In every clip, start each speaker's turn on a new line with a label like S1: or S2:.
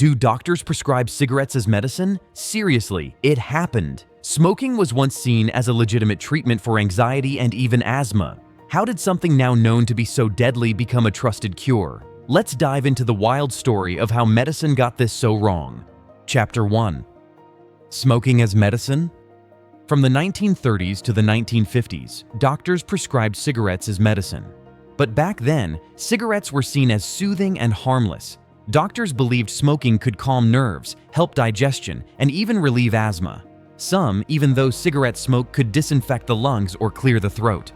S1: Do doctors prescribe cigarettes as medicine? Seriously, it happened. Smoking was once seen as a legitimate treatment for anxiety and even asthma. How did something now known to be so deadly become a trusted cure? Let's dive into the wild story of how medicine got this so wrong. Chapter 1. Smoking as medicine? From the 1930s to the 1950s, doctors prescribed cigarettes as medicine. But back then, cigarettes were seen as soothing and harmless. Doctors believed smoking could calm nerves, help digestion, and even relieve asthma. Some even though cigarette smoke could disinfect the lungs or clear the throat.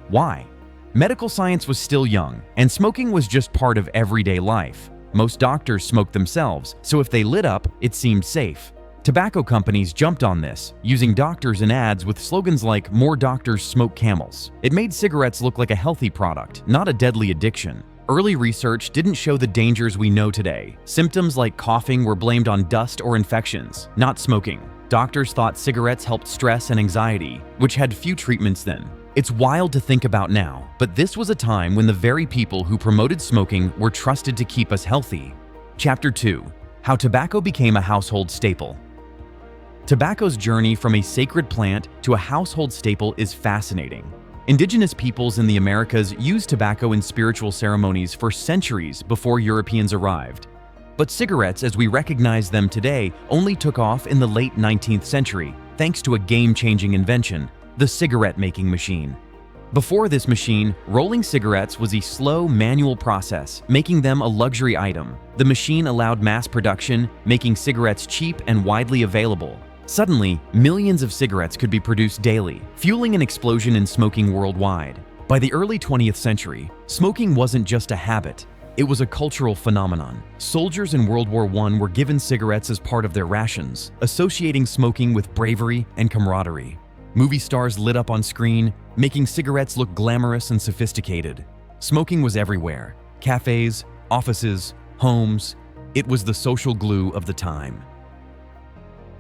S1: Why? Medical science was still young, and smoking was just part of everyday life. Most doctors smoked themselves, so if they lit up, it seemed safe. Tobacco companies jumped on this, using doctors in ads with slogans like "More doctors smoke Camels." It made cigarettes look like a healthy product, not a deadly addiction. Early research didn't show the dangers we know today. Symptoms like coughing were blamed on dust or infections, not smoking. Doctors thought cigarettes helped stress and anxiety, which had few treatments then. It's wild to think about now, but this was a time when the very people who promoted smoking were trusted to keep us healthy. Chapter 2. How tobacco became a household staple. Tobacco's journey from a sacred plant to a household staple is fascinating. Indigenous peoples in the Americas used tobacco in spiritual ceremonies for centuries before Europeans arrived. But cigarettes, as we recognize them today, only took off in the late 19th century, thanks to a game-changing invention, the cigarette-making machine. Before this machine, rolling cigarettes was a slow, manual process, making them a luxury item. The machine allowed mass production, making cigarettes cheap and widely available. Suddenly, millions of cigarettes could be produced daily, fueling an explosion in smoking worldwide. By the early 20th century, smoking wasn't just a habit, it was a cultural phenomenon. Soldiers in World War I were given cigarettes as part of their rations, associating smoking with bravery and camaraderie. Movie stars lit up on screen, making cigarettes look glamorous and sophisticated. Smoking was everywhere: cafes, offices, homes. It was the social glue of the time.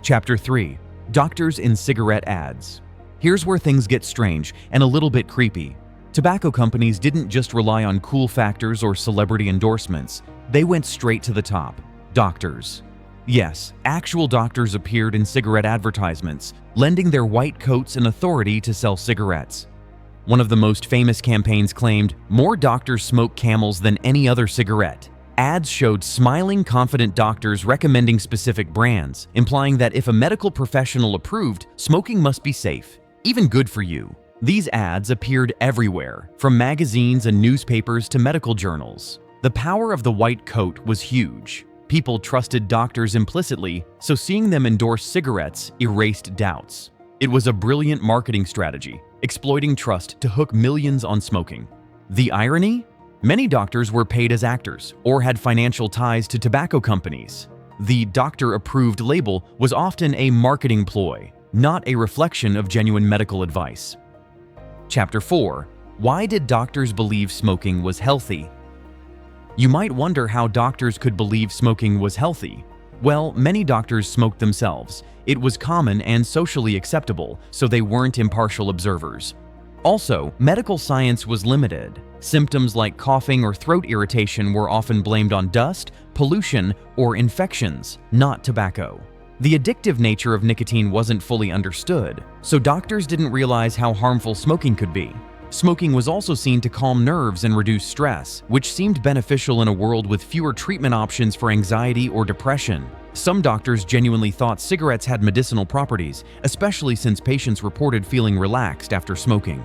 S1: Chapter 3. Doctors in cigarette ads. Here's where things get strange and a little bit creepy. Tobacco companies didn't just rely on cool factors or celebrity endorsements. They went straight to the top. Doctors. Yes, actual doctors appeared in cigarette advertisements, lending their white coats and authority to sell cigarettes. One of the most famous campaigns claimed, "More doctors smoke Camels than any other cigarette." Ads showed smiling, confident doctors recommending specific brands, implying that if a medical professional approved, smoking must be safe, even good for you. These ads appeared everywhere, from magazines and newspapers to medical journals. The power of the white coat was huge. People trusted doctors implicitly, so seeing them endorse cigarettes erased doubts. It was a brilliant marketing strategy, exploiting trust to hook millions on smoking. The irony? Many doctors were paid as actors or had financial ties to tobacco companies. The doctor-approved label was often a marketing ploy, not a reflection of genuine medical advice. Chapter 4. Why did doctors believe smoking was healthy? You might wonder how doctors could believe smoking was healthy. Well, many doctors smoked themselves. It was common and socially acceptable, so they weren't impartial observers. Also, medical science was limited. Symptoms like coughing or throat irritation were often blamed on dust, pollution, or infections, not tobacco. The addictive nature of nicotine wasn't fully understood, so doctors didn't realize how harmful smoking could be. Smoking was also seen to calm nerves and reduce stress, which seemed beneficial in a world with fewer treatment options for anxiety or depression. Some doctors genuinely thought cigarettes had medicinal properties, especially since patients reported feeling relaxed after smoking.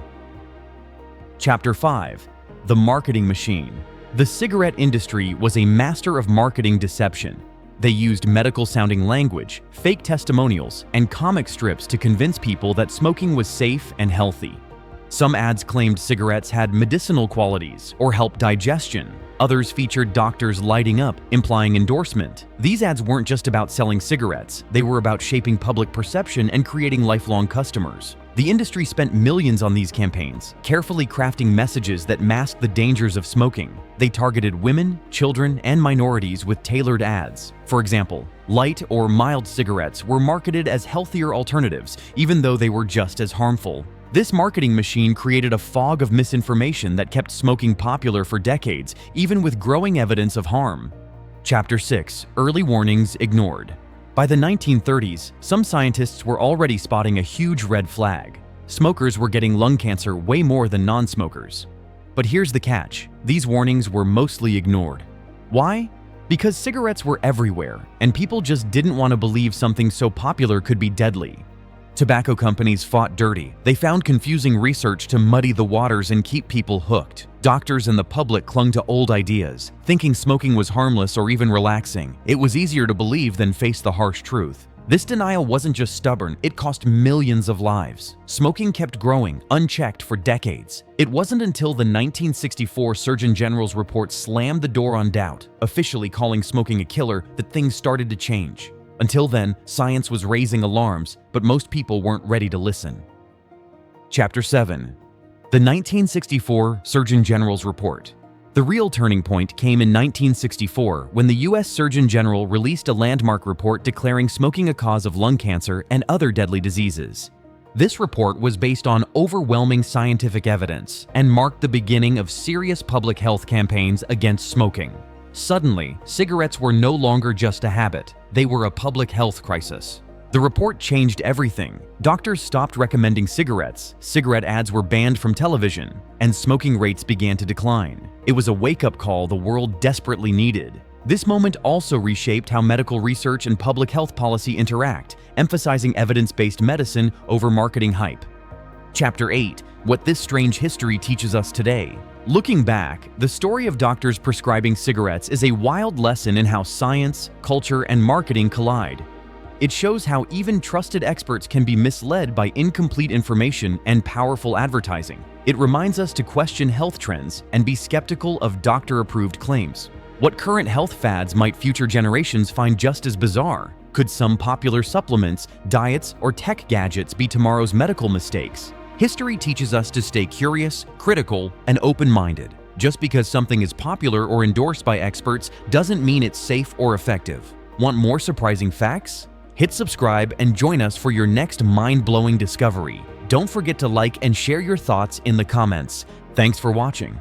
S1: Chapter 5. The marketing machine. The cigarette industry was a master of marketing deception. They used medical-sounding language, fake testimonials, and comic strips to convince people that smoking was safe and healthy. Some ads claimed cigarettes had medicinal qualities or helped digestion. Others featured doctors lighting up, implying endorsement. These ads weren't just about selling cigarettes, they were about shaping public perception and creating lifelong customers. The industry spent millions on these campaigns, carefully crafting messages that masked the dangers of smoking. They targeted women, children, and minorities with tailored ads. For example, light or mild cigarettes were marketed as healthier alternatives, even though they were just as harmful. This marketing machine created a fog of misinformation that kept smoking popular for decades, even with growing evidence of harm. Chapter 6: Early Warnings Ignored. By the 1930s, some scientists were already spotting a huge red flag. Smokers were getting lung cancer way more than non-smokers. But here's the catch: these warnings were mostly ignored. Why? Because cigarettes were everywhere, and people just didn't want to believe something so popular could be deadly. Tobacco companies fought dirty. They found confusing research to muddy the waters and keep people hooked. Doctors and the public clung to old ideas, thinking smoking was harmless or even relaxing. It was easier to believe than face the harsh truth. This denial wasn't just stubborn, it cost millions of lives. Smoking kept growing, unchecked for decades. It wasn't until the 1964 Surgeon General's report slammed the door on doubt, officially calling smoking a killer, that things started to change. Until then, science was raising alarms, but most people weren't ready to listen. Chapter 7: The 1964 Surgeon General's Report. The real turning point came in 1964 when the U.S. Surgeon General released a landmark report declaring smoking a cause of lung cancer and other deadly diseases. This report was based on overwhelming scientific evidence and marked the beginning of serious public health campaigns against smoking. Suddenly, cigarettes were no longer just a habit, they were a public health crisis. The report changed everything. Doctors stopped recommending cigarettes, cigarette ads were banned from television, and smoking rates began to decline. It was a wake-up call the world desperately needed. This moment also reshaped how medical research and public health policy interact, emphasizing evidence-based medicine over marketing hype. Chapter 8: What this strange history teaches us today. Looking back, the story of doctors prescribing cigarettes is a wild lesson in how science, culture, and marketing collide. It shows how even trusted experts can be misled by incomplete information and powerful advertising. It reminds us to question health trends and be skeptical of doctor-approved claims. What current health fads might future generations find just as bizarre? Could some popular supplements, diets, or tech gadgets be tomorrow's medical mistakes? History teaches us to stay curious, critical, and open-minded. Just because something is popular or endorsed by experts doesn't mean it's safe or effective. Want more surprising facts? Hit subscribe and join us for your next mind-blowing discovery. Don't forget to like and share your thoughts in the comments. Thanks for watching.